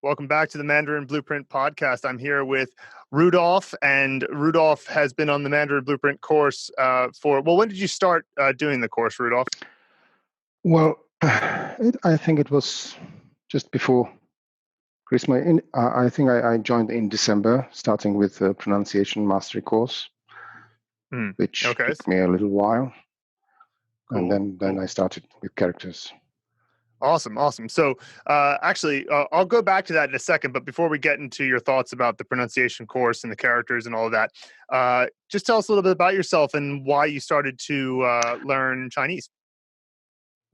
Welcome back to the Mandarin Blueprint podcast. I'm here with Rudolf, and Rudolf has been on the Mandarin Blueprint course when did you start doing the course, Rudolf? Well, I think it was just before Christmas. I think I joined in December, starting with the pronunciation mastery course, which Okay. took me a little while. Cool. And then I started with characters. Awesome. So I'll go back to that in a second. But before we get into your thoughts about the pronunciation course and the characters and all of that, just tell us a little bit about yourself and why you started to learn Chinese.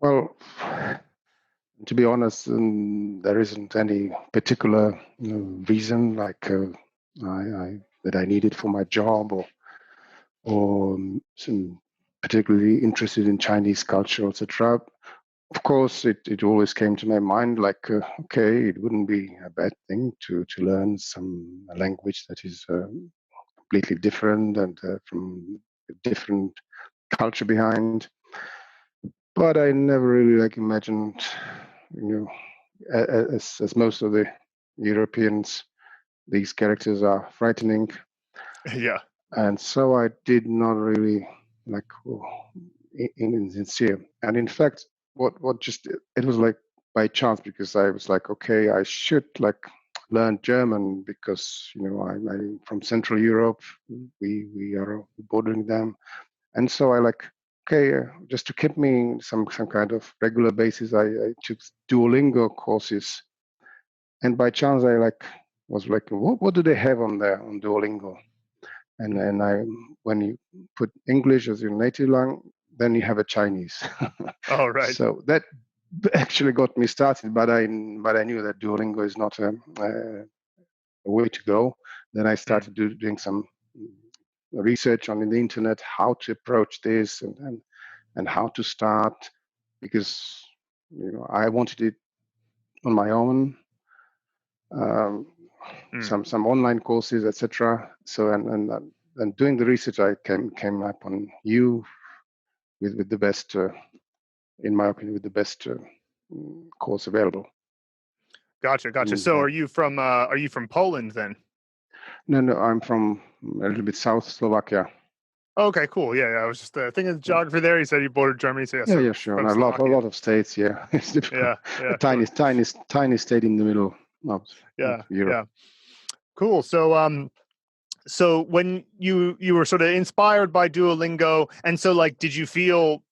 Well, to be honest, there isn't any particular reason that I needed for my job or some particularly interested in Chinese culture, etc. Of course, it always came to my mind okay, it wouldn't be a bad thing to learn some language that is completely different and from a different culture behind. But I never really imagined, as most of the Europeans, these characters are frightening. Yeah. And so I did not really sincere. And in fact, it was by chance, because I was okay, I should learn German because I'm from Central Europe. We are bordering them, and so okay, just to keep me some kind of regular basis, I took Duolingo courses, and by chance I was what do they have on Duolingo? And when you put English as your native language, then you have a Chinese. Oh, right. So that actually got me started, but I knew that Duolingo is not a way to go. Then I started doing some research on the internet, how to approach this and how to start, because I wanted it on my own. Some online courses, etc. So and doing the research, I came up on you with the best, in my opinion, with the best course available. Gotcha. So are you from Poland then? No, I'm from a little bit south Slovakia. Okay, cool. Yeah. I was just thinking of the geography there. You said you bordered Germany, so yeah, sure. And a lot of states. Yeah, yeah. A tiny state in the middle of Europe. Yeah. Cool. So when you were sort of inspired by Duolingo, and so did you feel,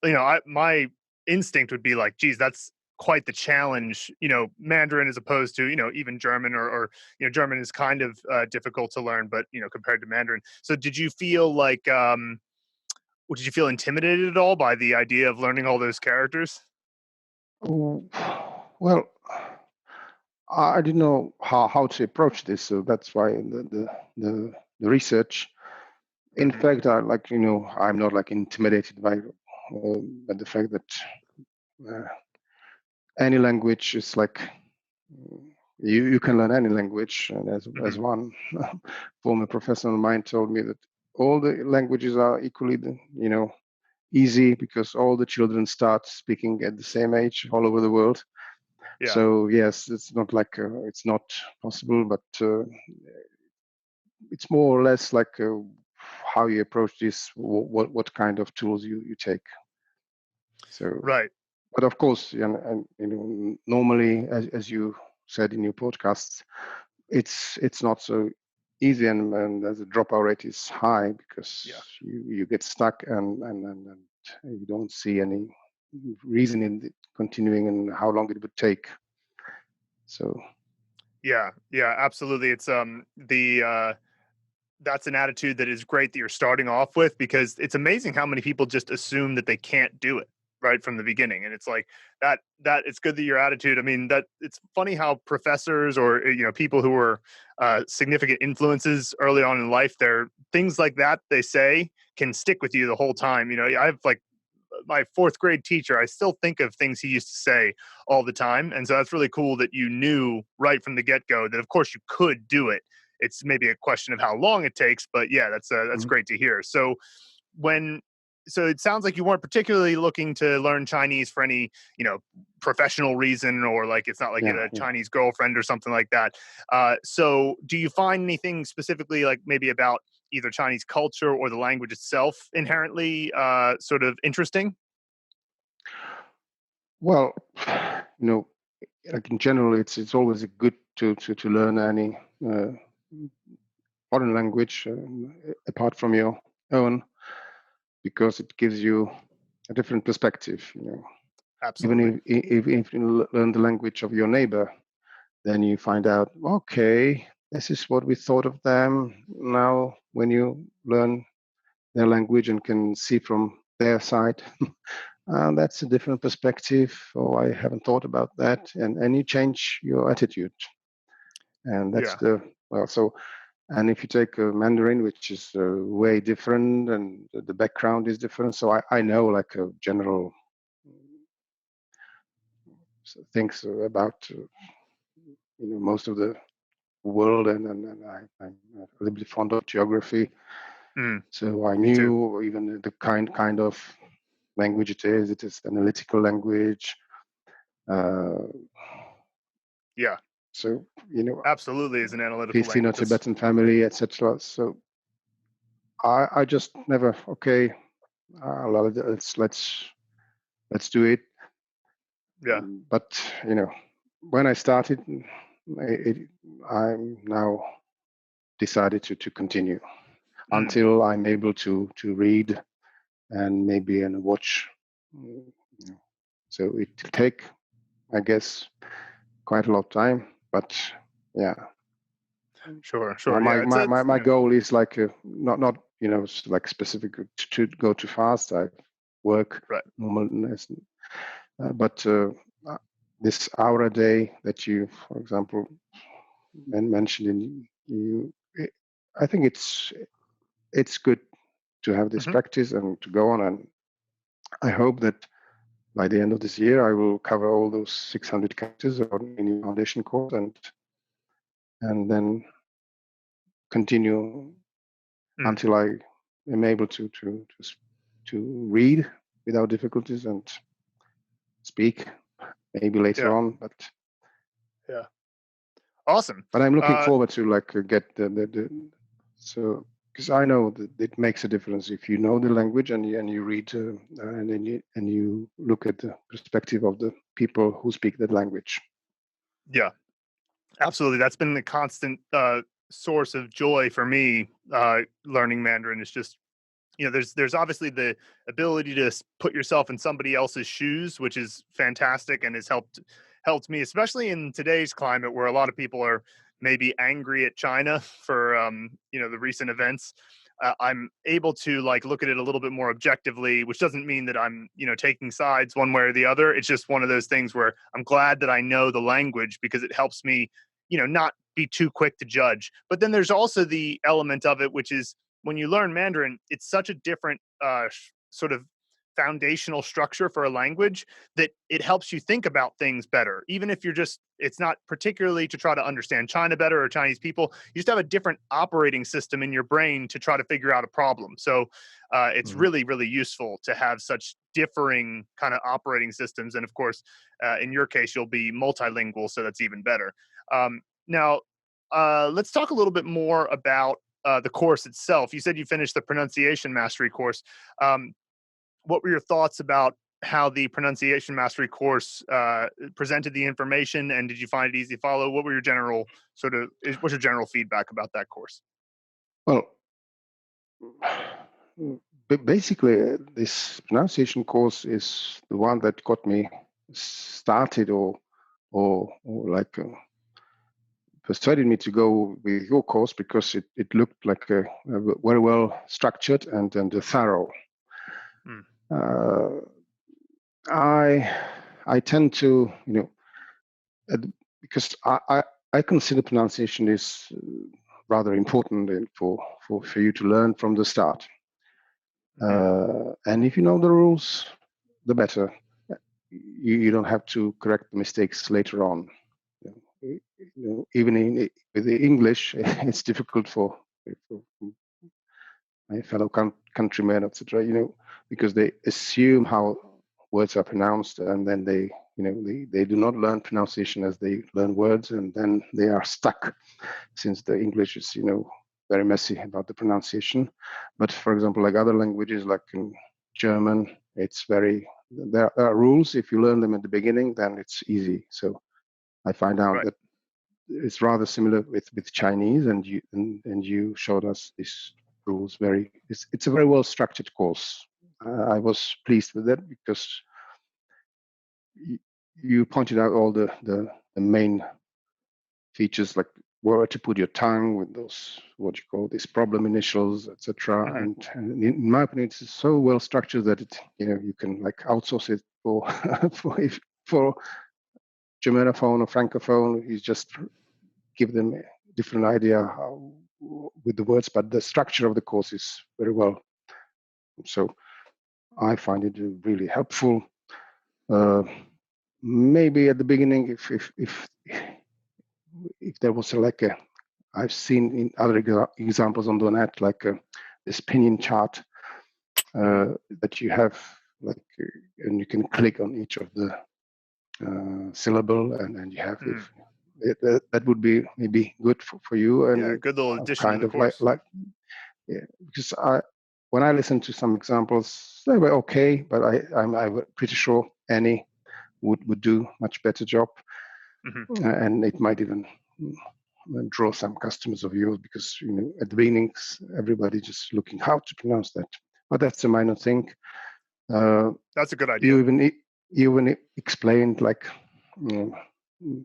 my instinct would be geez, that's quite the challenge, Mandarin as opposed to, even German or German is kind of difficult to learn, but, compared to Mandarin. So did you feel did you feel intimidated at all by the idea of learning all those characters? Well, I didn't know how to approach this, so that's why the research. In fact, I'm not intimidated by the fact that any language is you can learn any language. And as one former professor of mine told me, that all the languages are equally easy, because all the children start speaking at the same age all over the world. Yeah. So yes, it's not it's not possible, but it's more or less how you approach this, what kind of tools you take. So right. But of course, normally, as you said in your podcasts, it's not so easy, and the dropout rate is high, because you get stuck and you don't see any reason in continuing and how long it would take. So yeah, absolutely. It's that's an attitude that is great that you're starting off with, because it's amazing how many people just assume that they can't do it right from the beginning. And it's that it's good that your attitude, I mean, that it's funny how professors or, people who are significant influences early on in life, they're things like that they say can stick with you the whole time. I have my fourth grade teacher, I still think of things he used to say all the time. And so that's really cool that you knew right from the get-go that of course you could do it. It's maybe a question of how long it takes, but yeah, that's great to hear. So when so it sounds like you weren't particularly looking to learn Chinese for any, professional reason, or like it's not like you Yeah, had a yeah. Chinese girlfriend or something like that. So do you find anything specifically, like maybe about either Chinese culture or the language itself, inherently sort of interesting? Well, you know, like in general, it's always good to learn any uh, foreign language apart from your own, because it gives you a different perspective. Absolutely. Even if you learn the language of your neighbor, then you find out, okay, this is what we thought of them. Now, when you learn their language and can see from their side, that's a different perspective. Oh, I haven't thought about that, and you change your attitude, and that's Yeah. the well. So, and if you take Mandarin, which is way different, and the background is different, so I know like a general things about most of the world, and I'm a little bit fond of geography, Mm, so I me too. knew even the kind of language it is. It is analytical language. Uh, Yeah. so Absolutely, is an analytical language. That's Filipino-Tibetan family, etc. So I just never okay. Let's do it. yeah. But when I started, it, I'm now decided to continue Mm, until I'm able to read and maybe and watch. mm, you know. So it will take, I guess, quite a lot of time. But yeah, sure, my sure. my Yeah, my my, it's my goal is like not like specific to go too fast. I work right. normal, but this hour a day that you, for example, mentioned in you, I think it's good to have this Hmm. practice and to go on. And I hope that by the end of this year, I will cover all those 600 characters on any foundation course, and then continue Mm, until I am able to read without difficulties and speak maybe later yeah, on. yeah. Awesome. But I'm looking Uh, forward to like get the so because I know that it makes a difference if you know the language and you read and you look at the perspective of the people who speak that language. yeah, absolutely. That's been the constant source of joy for me. Learning Mandarin is just, there's obviously the ability to put yourself in somebody else's shoes, which is fantastic and has helped me, especially in today's climate where a lot of people are maybe angry at China for the recent events. I'm able to like look at it a little bit more objectively, which doesn't mean that I'm taking sides one way or the other. It's just one of those things where I'm glad that I know the language because it helps me not be too quick to judge. But then there's also the element of it, which is when you learn Mandarin, it's such a different sort of foundational structure for a language that it helps you think about things better. Even if it's not particularly to try to understand China better or Chinese people, you just have a different operating system in your brain to try to figure out a problem. So it's Mhm. really, really useful to have such differing kind of operating systems. And of course, in your case, you'll be multilingual, so that's even better. Now, let's talk a little bit more about the course itself. You said you finished the pronunciation mastery course. Um, what were your thoughts about how the pronunciation mastery course presented the information, and did you find it easy to follow? What were your general what's your general feedback about that course? Well, basically, this pronunciation course is the one that got me started, or like persuaded me to go with your course, because it looked like a very well structured and thorough. Mm, Uh, I I tend to uh, because I consider pronunciation is rather important for you to learn from the start. mm, And if you know the rules, the better. You don't have to correct the mistakes later on. Even with the English, it's difficult for my fellow countrymen, etc. because they assume how words are pronounced, and then they do not learn pronunciation as they learn words, and then they are stuck, since the English is very messy about the pronunciation. But for example, like other languages, like in German, it's there are rules. If you learn them at the beginning, then it's easy. So I find out Right. that it's rather similar with Chinese, and you showed us these rules. It's a very well structured course. I was pleased with that because you pointed out all the main features, like where to put your tongue with those, what you call these problem initials, etc. Mm-hmm. And in my opinion, it's so well structured that you can like outsource it for for Germanophone or Francophone. You just give them a different idea how, with the words, but the structure of the course is very well. So I find it really helpful. Maybe at the beginning, if there was I've seen in other examples on the net, like this pinyin chart that you have, and you can click on each of the syllable, and you have that would be maybe good for you, and Yeah, good little addition to kind the of course. yeah, because when I listened to some examples, they were okay, but I'm pretty sure Annie would do much better job, and it might even draw some customers of yours, because at the beginnings everybody just looking how to pronounce that, but that's a minor thing. That's a good idea. You even explained, like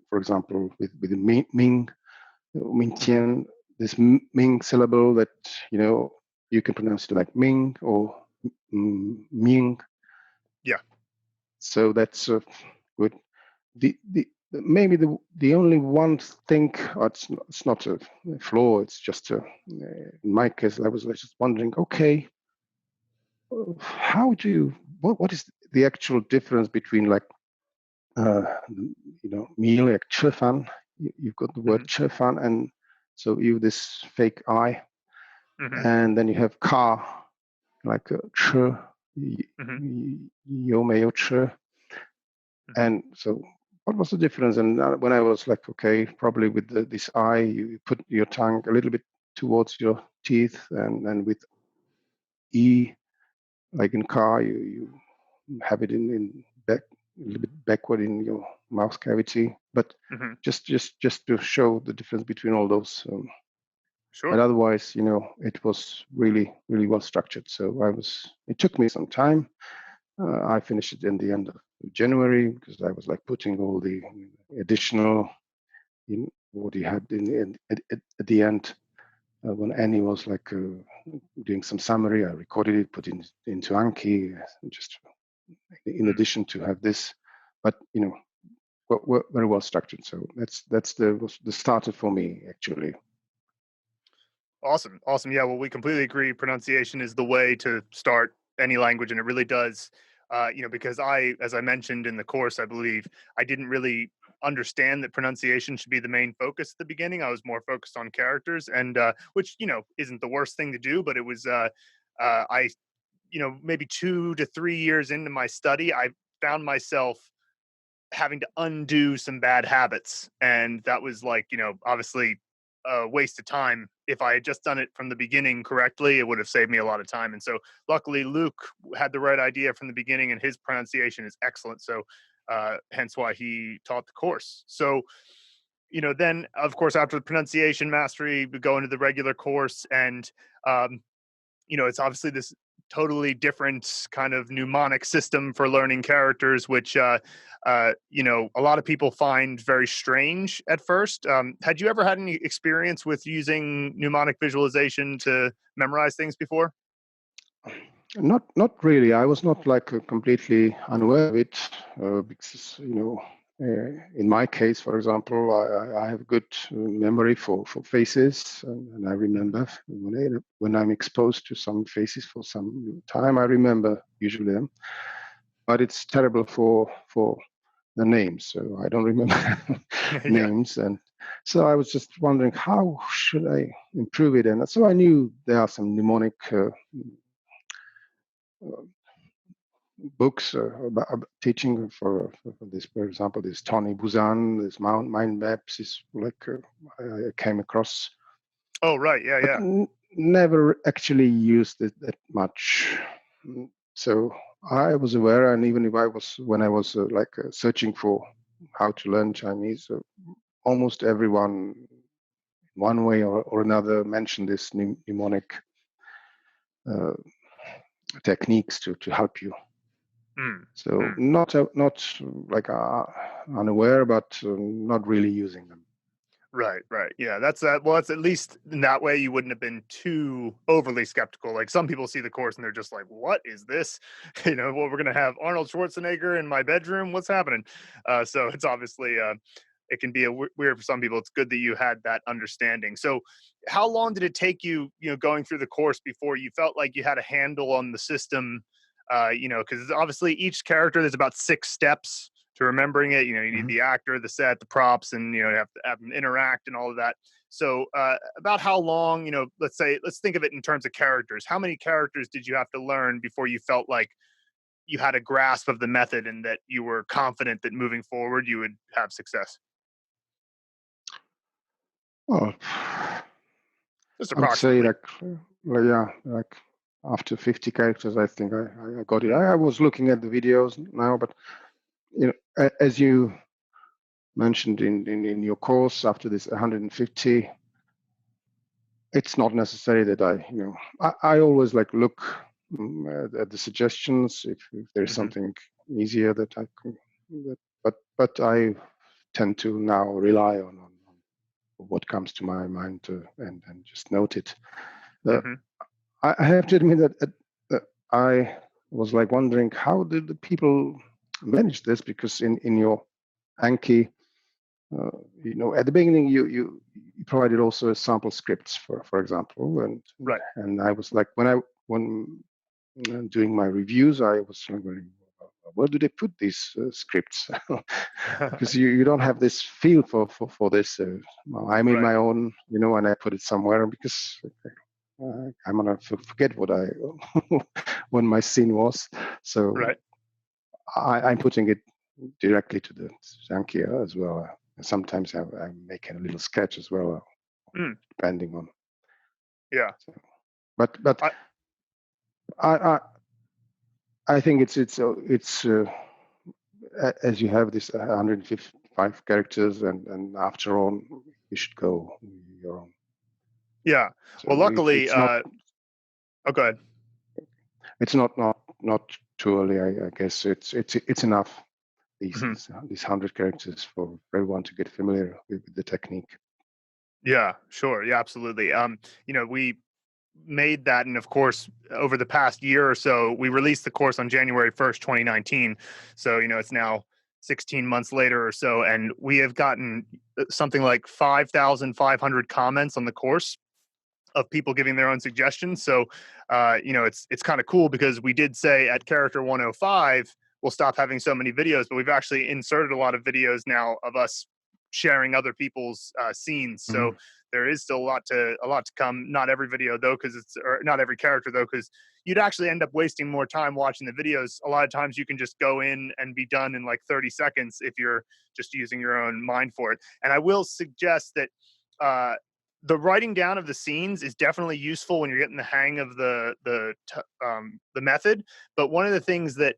for example with the Ming Tian, this Ming syllable that you can pronounce it like Ming or Ming. Yeah. So that's good. Maybe the only one thing, or it's not a flaw, it's just in my case, I was just wondering, okay, what is the actual difference between like meal, like chifan, you've got the word chifan, and so you have this fake I, and then you have car, like ch, yo mayo ch. And so what was the difference? And when I was like, okay, probably with this I, you put your tongue a little bit towards your teeth, and with E, like in car, you have it in back, a little bit backward in your mouth cavity, but just to show the difference between all those. Sure. But otherwise, it was really, really well structured. So it took me some time. I finished it in the end of January, because I was like putting all the additional in what he had at the end. When Annie was like doing some summary, I recorded it, put it into Anki, just in addition to have this. But very well structured. So that's the starter for me, actually. Awesome. Yeah, well, we completely agree. Pronunciation is the way to start any language, and it really does. Because as I mentioned in the course, I believe I didn't really understand that pronunciation should be the main focus at the beginning. I was more focused on characters, and which isn't the worst thing to do, but it was I maybe 2 to 3 years into my study, I found myself having to undo some bad habits, and that was like obviously a waste of time. If I had just done it from the beginning correctly, it would have saved me a lot of time. And so luckily Luke had the right idea from the beginning, and his pronunciation is excellent, so hence why he taught the course. So then of course after the pronunciation mastery, we go into the regular course, and it's obviously this totally different kind of mnemonic system for learning characters, which a lot of people find very strange at first. Had you ever had any experience with using mnemonic visualization to memorize things before? Not really. I was not like completely unaware of it, because in my case, for example, I have good memory for faces, and I remember when I'm exposed to some faces for some time, I remember usually them. But it's terrible for the names, so I don't remember Yeah. names. And so I was just wondering, how should I improve it? And so I knew there are some mnemonic books about teaching for this, for example, this Tony Buzan, this mind maps is like I came across, Oh, right. Yeah, but yeah. never actually used it that much. Mm, So I was aware, and even if I was when I was searching for how to learn Chinese, almost everyone, one way or another, mentioned this mnemonic uh, techniques to help you. Mm, So mm. not like unaware, but not really using them. Right, right. Yeah, that's that. Well, it's at least in that way you wouldn't have been too overly skeptical. Like some people see the course and they're just like, "What is this?" Well, we're gonna have Arnold Schwarzenegger in my bedroom. What's happening? So it's obviously it can be weird for some people. It's good that you had that understanding. So, how long did it take you, going through the course before you felt like you had a handle on the system? Because obviously each character there's about 6 steps to remembering it. You need Mhm. the actor, the set, the props, and you have to have them interact and all of that. So, about how long? Let's think of it in terms of characters. How many characters did you have to learn before you felt like you had a grasp of the method and that you were confident that moving forward you would have success? Oh, Just I would say approximately. yeah, like after 50 characters, I think I got it. Mm, I was looking at the videos now, but as you mentioned in your course, after this 150, it's not necessary that I always like look at the suggestions if there's mhm, something easier that I can, but I tend to now rely on what comes to my mind and just note it. Uh, mhm, I have to admit that I was like wondering how did the people manage this, because in your Anki, uh, at the beginning you provided also sample scripts for example, right. and I was like when doing my reviews, I was wondering where do they put these scripts, because you don't have this feel for this. Well, I made Right, my own, and I put it somewhere because I'm gonna forget what I when my scene was. So right. I'm putting it directly to the Zankia as well. Sometimes I'm making a little sketch as well, Mm, depending on. yeah. So, but I I I, I think as you have this 155 characters, and after all, you should go your own. Yeah. Well, So luckily, it's not oh, go ahead. not too early. I guess it's enough. These Mhm. these these 100 characters for everyone to get familiar with the technique. Yeah, sure. Yeah, absolutely. We made that, and of course, over the past year or so, we released the course on January 1st, 2019. So, it's now 16 months later or so, and we have gotten something like 5,500 comments on the course of people giving their own suggestions. So, it's kind of cool because we did say at character 105 we'll stop having so many videos, but we've actually inserted a lot of videos now of us sharing other people's scenes. So Mhm. there is still a lot to come. Not every video though, because it's or not every character though, because you'd actually end up wasting more time watching the videos. A lot of times you can just go in and be done in like 30 seconds if you're just using your own mind for it. And I will suggest that uh, the writing down of the scenes is definitely useful when you're getting the hang of the method. But one of the things that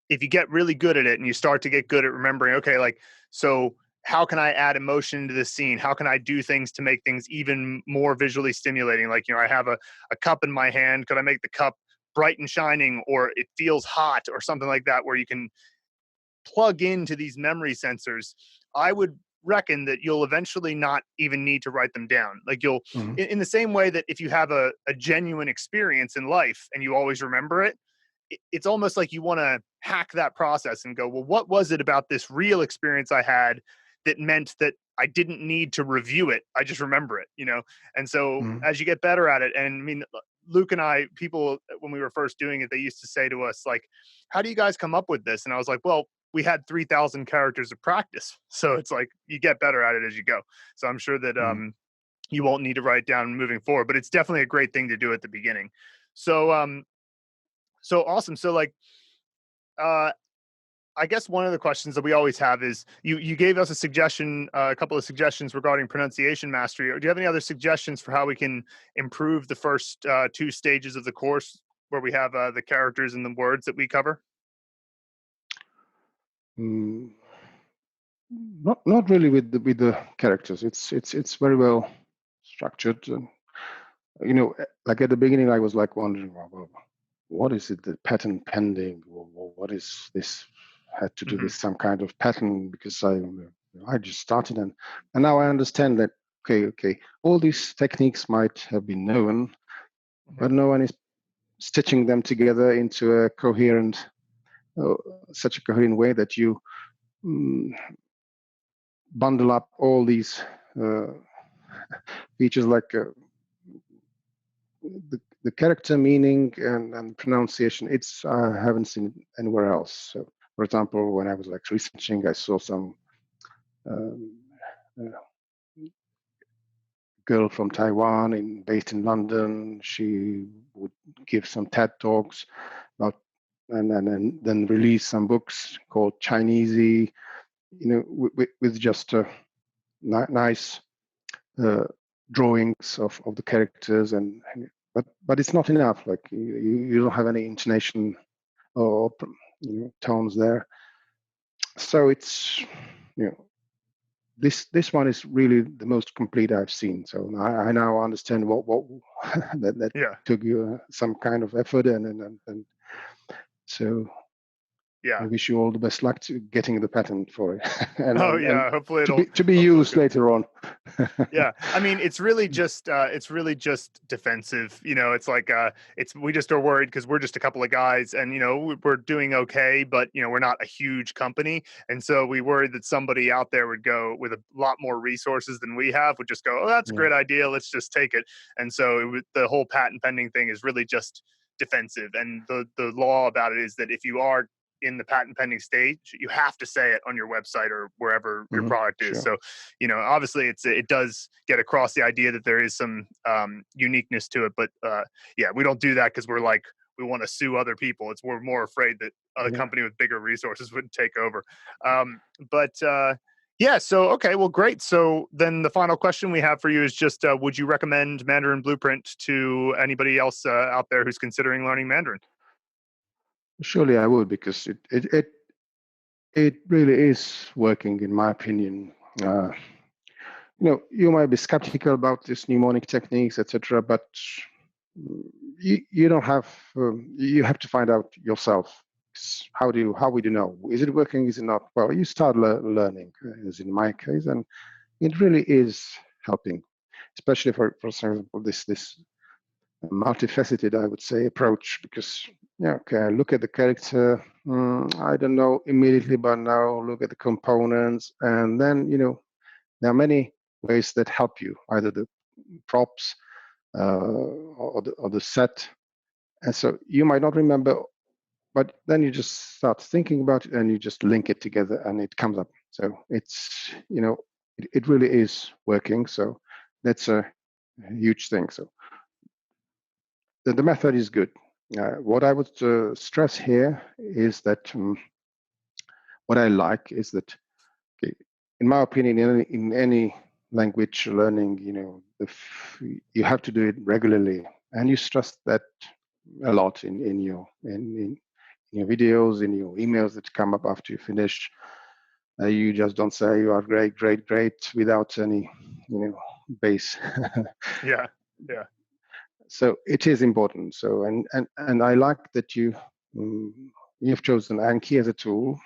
if you get really good at it and you start to get good at remembering, okay, like so how can I add emotion to this scene? How can I do things to make things even more visually stimulating? Like, I have a cup in my hand. Could I make the cup bright and shining, or it feels hot, or something like that, where you can plug into these memory sensors? I would reckon that you'll eventually not even need to write them down. Like you'll, Mhm. in the same way that if you have a genuine experience in life and you always remember it, it's almost like you want to hack that process and go, well, what was it about this real experience I had that meant that I didn't need to review it? I just remember it. And so Mhm. as you get better at it, and I mean, Luke and I, people, when we were first doing it, they used to say to us, like, how do you guys come up with this? And I was like, well, we had 3,000 characters of practice. So it's like you get better at it as you go. So I'm sure that Mhm. you won't need to write down moving forward, but it's definitely a great thing to do at the beginning. So, so awesome. So like, Uh, I guess one of the questions that we always have is you gave us a suggestion, a couple of suggestions regarding pronunciation mastery. Or do you have any other suggestions for how we can improve the first two stages of the course, where we have the characters and the words that we cover? Mm, not really with the characters. It's very well structured. And, like at the beginning, I was like wondering, well, what is it? The patent pending? What is this? Had to do Hmm. with some kind of patent because I just started and now I understand that okay, all these techniques might have been known, Hmm. but no one is stitching them together into a coherent, uh, such a coherent way that you mm, bundle up all these uh, features like the character meaning and pronunciation. It's I haven't seen it anywhere else. So, for example, when I was like researching, I saw some um, uh, girl from Taiwan based in London. She would give some TED talks about and then release some books called Chinesey, with just nice uh, drawings of the characters but it's not enough. Like you don't have any intonation or tones there. So it's you know this one is really the most complete I've seen. So I now understand what that Yeah. took you some kind of effort and so I Yeah. wish you all the best luck to getting the patent for it Oh and yeah. Hopefully to it'll be hopefully used it'll go. later on. Yeah. I mean, it's really just defensive. It's like it's we just are worried because we're just a couple of guys and we're doing okay, but we're not a huge company. And so we worried that somebody out there would go with a lot more resources than we have, would just go, "Oh, that's a Yeah. great idea. Let's just take it." And so the whole patent pending thing is really just defensive. And the law about it is that if you are in the patent pending stage, you have to say it on your website or wherever your product is. Sure. So obviously it does get across the idea that there is some uniqueness to it, but yeah, we don't do that because we're like we want to sue other people. We're more afraid that a Yeah. company with bigger resources would take over. But yeah, so okay, well, great. So then the final question we have for you is just: would you recommend Mandarin Blueprint to anybody else out there who's considering learning Mandarin? Surely I would because it really is working in my opinion. You might be skeptical about these mnemonic techniques, etc., but you don't have you have to find out yourself. How would you know? Is it working? Is it not? Well, you start learning, as in my case, and it really is helping, especially for example this multifaceted, I would say, approach. Because yeah, okay, look at the character. I don't know immediately, but now look at the components, and then there are many ways that help you, either the props or the set. And so you might not remember, but then you just start thinking about it and you just link it together and it comes up. So it really is working. So that's a huge thing. So the method is good. What I would stress here is that what I like is that, okay, in my opinion, in any language learning, you have to do it regularly, and you stress that a lot in your videos, in your emails that come up after you finish. You just don't say you are great, great, great without any, base. Yeah, yeah, So it is important. So and I like that you've chosen Anki as a tool,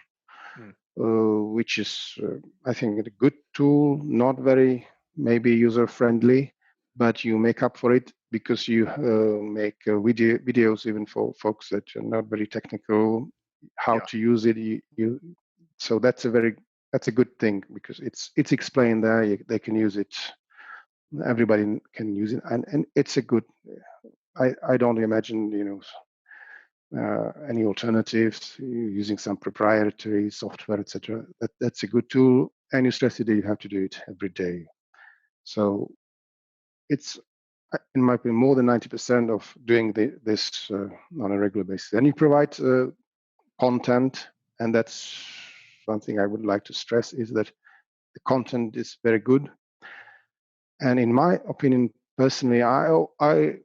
mm, which is, I think, a good tool, not very maybe user friendly, but you make up for it because you make videos even for folks that are not very technical, how yeah, to use it. So that's a good thing because it's explained there. They can use it. Everybody can use it, and it's a good. I don't imagine any alternatives using some proprietary software, etc. That's a good tool, and you stress it, you have to do it every day. So it's, in my opinion, more than 90% of doing this on a regular basis. And you provide content, and that's something I would like to stress, is that the content is very good. And in my opinion, personally, I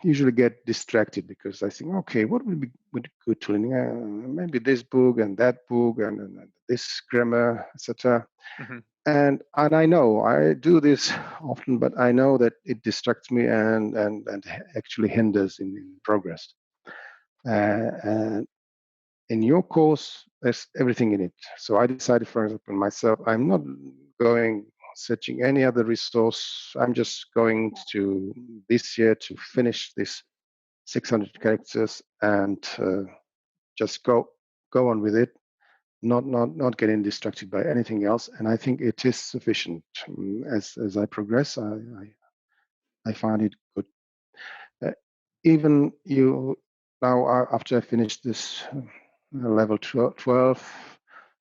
usually get distracted because I think, okay, what would be good to learn? Maybe this book and that book and this grammar, etc. Mhm. And I know I do this often, but I know that it distracts me and actually hinders in progress. And in your course, there's everything in it. So I decided, for example, myself, I'm not going searching any other resource. I'm just going to this year to finish this 600 characters and just go on with it. Not getting distracted by anything else. And I think it is sufficient. As I progress, I find it good. Even you now, after I finished this level 12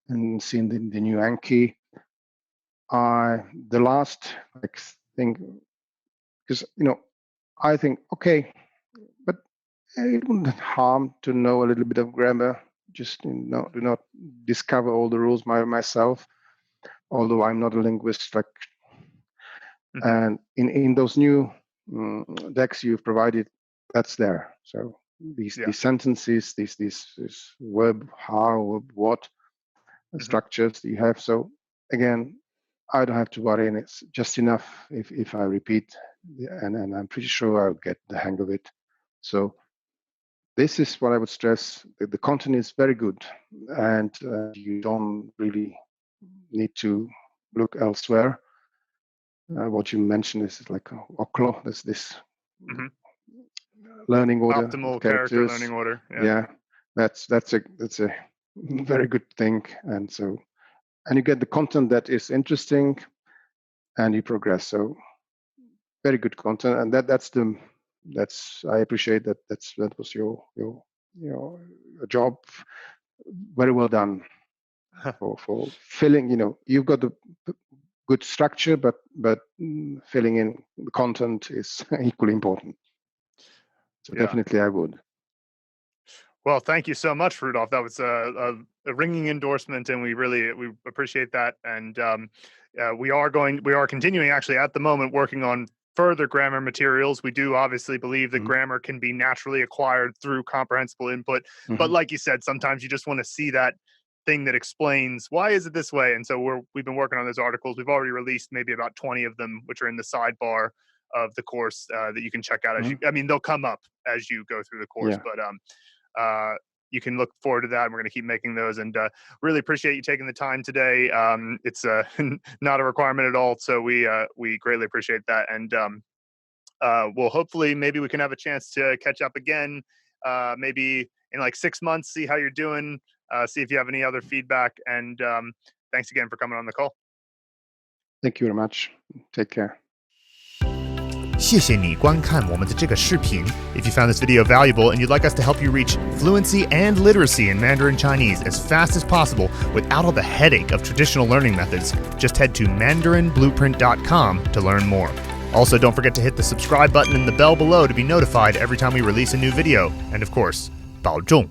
and seen the new Anki, the last thing, because I think, okay, but it wouldn't harm to know a little bit of grammar. Just do not discover all the rules myself, although I'm not a linguist. And in those new decks you've provided, that's there. So these sentences, these verb how, verb what structures you have. So again, I don't have to worry, and it's just enough if I repeat, and I'm pretty sure I'll get the hang of it. So this is what I would stress. The content is very good, and you don't really need to look elsewhere. What you mentioned is like OCLO, this learning order, optimal character learning order. Yeah, that's a very good thing, and you get the content that is interesting, and you progress. So very good content, and that's I appreciate that. That was your job. Very well done for filling. You've got the good structure, but filling in the content is equally important. So definitely, I would. Well, thank you so much, Rudolf. That was a ringing endorsement, and we appreciate that. And we are continuing actually at the moment working on further grammar materials. We do obviously believe that grammar can be naturally acquired through comprehensible input, but like you said, sometimes you just want to see that thing that explains why is it this way. And so we've been working on those articles. We've already released maybe about 20 of them, which are in the sidebar of the course that you can check out as they'll come up as you go through the course, but you can look forward to that. And we're going to keep making those, and really appreciate you taking the time today. It's not a requirement at all, so we greatly appreciate that. And we'll hopefully maybe we can have a chance to catch up again, maybe in like 6 months, see how you're doing, see if you have any other feedback. And thanks again for coming on the call. Thank you very much. Take care. 谢谢你观看我们的这个视频. If you found this video valuable and you'd like us to help you reach fluency and literacy in Mandarin Chinese as fast as possible without all the headache of traditional learning methods, just head to mandarinblueprint.com to learn more. Also, don't forget to hit the subscribe button and the bell below to be notified every time we release a new video. And of course, 保重.